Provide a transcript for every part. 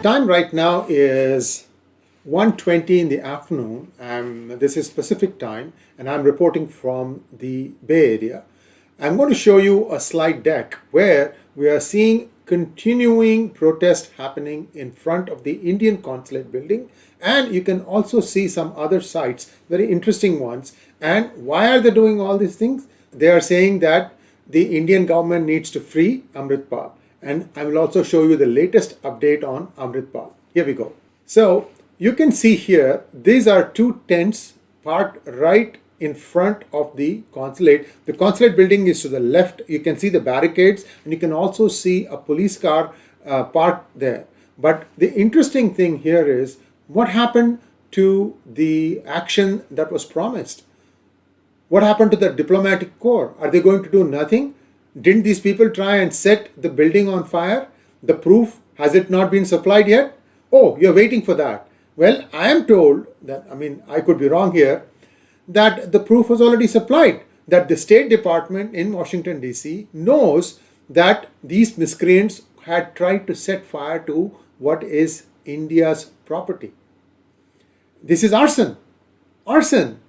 time right now is 1:20 in the afternoon. This is Pacific time, and I'm reporting from the Bay Area. I'm going to show you a slide deck where we are seeing continuing protest happening in front of the Indian Consulate Building, and you can also see some other sites, very interesting ones. And why are they doing all these things? They are saying that the Indian government needs to free Amritpal, and I will also show you the latest update on Amritpal. Here we go. So you can see here, these are two tents parked right in front of the consulate. The consulate building is to the left. You can see the barricades, and you can also see a police car parked there. But the interesting thing here is what happened to the action that was promised? What happened to the diplomatic corps? Are they going to do nothing? Didn't these people try and set the building on fire? The proof, has it not been supplied yet? Oh, you're waiting for that. Well, I am told that, I could be wrong here, that the proof was already supplied, that the State Department in Washington, D.C. knows that these miscreants had tried to set fire to what is India's property. This is arson. Arson.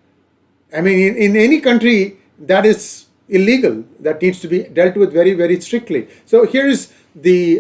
In any country, that is illegal. That needs to be dealt with very, very strictly. So here is the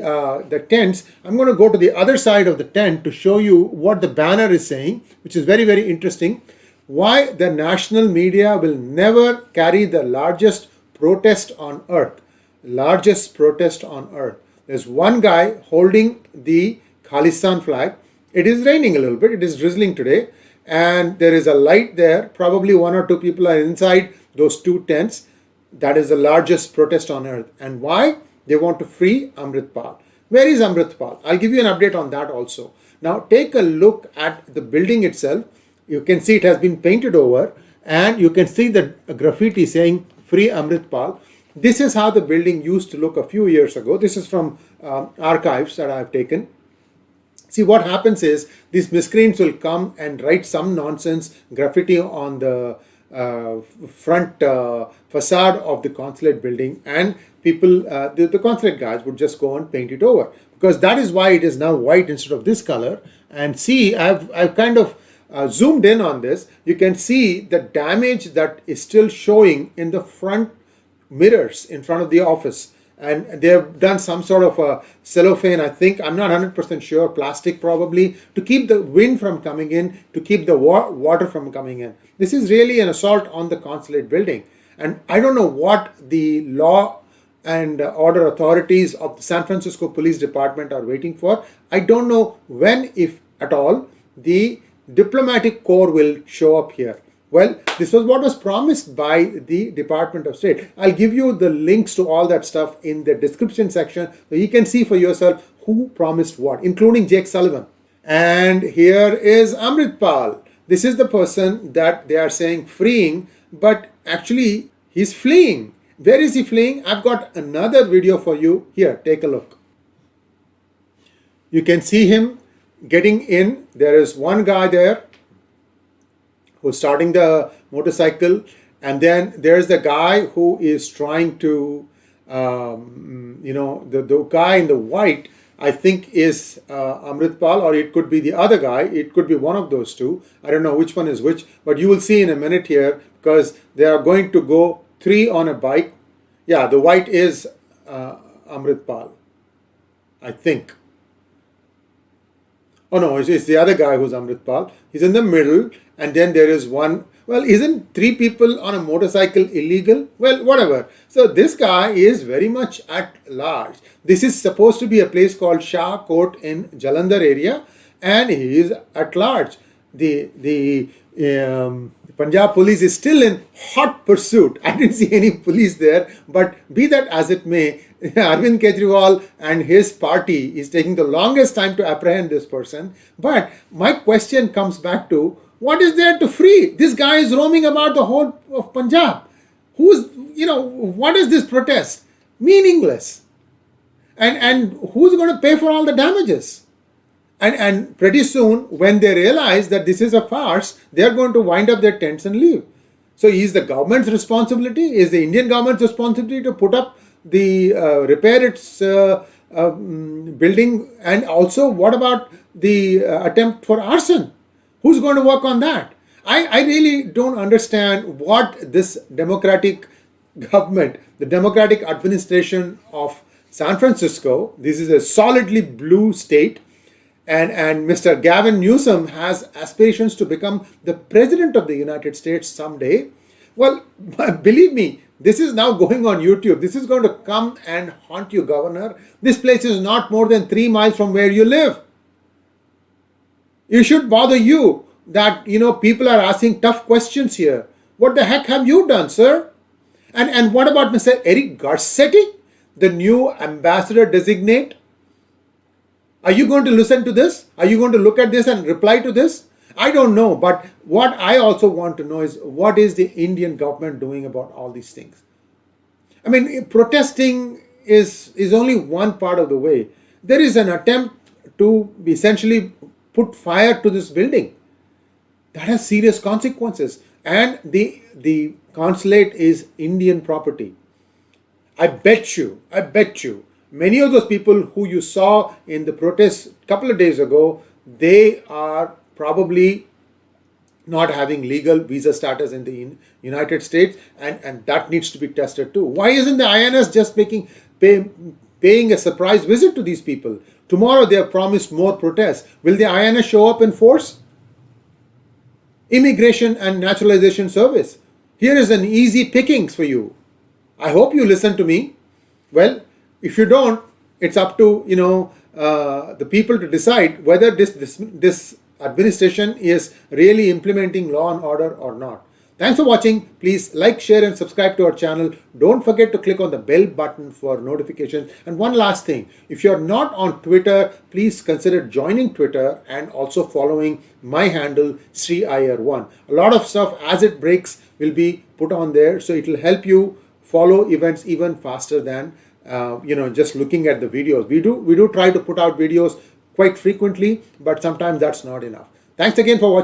tents. I'm going to go to the other side of the tent to show you what the banner is saying, which is very, very interesting. Why the national media will never carry the largest protest on earth. Largest protest on earth. There's one guy holding the Khalistan flag. It is raining a little bit. It is drizzling today. And there is a light there. Probably one or two people are inside those two tents. That is the largest protest on earth. And why? They want to free Amritpal. Where is Amritpal? I'll give you an update on that also. Now take a look at the building itself. You can see it has been painted over, and you can see the graffiti saying free Amritpal. This is how the building used to look a few years ago. This is from archives that I have taken. See, what happens is these miscreants will come and write some nonsense graffiti on the front facade of the consulate building, and people, the consulate guys would just go and paint it over, because that is why it is now white instead of this color. And see, I've kind of zoomed in on this. You can see the damage that is still showing in the front mirrors in front of the office. And they have done some sort of a cellophane, I think, I'm not 100% sure, plastic probably, to keep the wind from coming in, to keep the water from coming in. This is really an assault on the consulate building. And I don't know what the law and order authorities of the San Francisco Police Department are waiting for. I don't know when, if at all, the diplomatic corps will show up here. Well, this was what was promised by the Department of State. I'll give you the links to all that stuff in the description section so you can see for yourself who promised what, including Jake Sullivan. And here is Amritpal. This is the person that they are saying freeing, but actually he's fleeing. Where is he fleeing? I've got another video for you. Here, take a look. You can see him getting in. There is one guy there who's starting the motorcycle, and then there's the guy who is trying to, the guy in the white, I think is Amritpal, or it could be the other guy. It could be one of those two. I don't know which one is which, but you will see in a minute here, because they are going to go three on a bike. Yeah, the white is Amritpal, I think. Oh no, it's the other guy who's Amritpal. He's in the middle, and then there is one. Well, isn't three people on a motorcycle illegal? Well, whatever. So this guy is very much at large. This is supposed to be a place called Shah Court in Jalandhar area, and he is at large. The Punjab police is still in hot pursuit. I didn't see any police there, but be that as it may, Arvind Kejriwal and his party is taking the longest time to apprehend this person. But my question comes back to, what is there to free? This guy is roaming about the whole of Punjab. What is this protest? Meaningless. And who's going to pay for all the damages? And pretty soon, when they realize that this is a farce, they are going to wind up their tents and leave. So is the government's responsibility, is the Indian government's responsibility to put up the repair its building? And also, what about the attempt for arson? Who's going to work on that? I really don't understand what this democratic government, the democratic administration of San Francisco, this is a solidly blue state, and Mr. Gavin Newsom has aspirations to become the president of the United States someday. Well, believe me, this is now going on YouTube. This is going to come and haunt you, Governor. This place is not more than 3 miles from where you live. It should bother you that, people are asking tough questions here. What the heck have you done, sir? And what about Mr. Eric Garcetti, the new ambassador designate? Are you going to listen to this? Are you going to look at this and reply to this? I don't know, but what I also want to know is, what is the Indian government doing about all these things? I mean, protesting is only one part of the way. There is an attempt to essentially put fire to this building. That has serious consequences. And the consulate is Indian property. I bet you, many of those people who you saw in the protest a couple of days ago, they are probably not having legal visa status in the United States, and that needs to be tested too. Why isn't the INS just paying a surprise visit to these people? Tomorrow they have promised more protests. Will the INS show up in force? Immigration and Naturalization Service. Here is an easy pickings for you. I hope you listen to me. Well, if you don't, it's up to the people to decide whether this administration is really implementing law and order or not. Thanks for watching. Please like, share and subscribe to our channel. Don't forget to click on the bell button for notifications. And one last thing, if you're not on Twitter, please consider joining Twitter and also following my handle Sri Iyer1. A lot of stuff as it breaks will be put on there, so it will help you follow events even faster than just looking at the videos. We do try to put out videos quite frequently, but sometimes that's not enough. Thanks again for watching.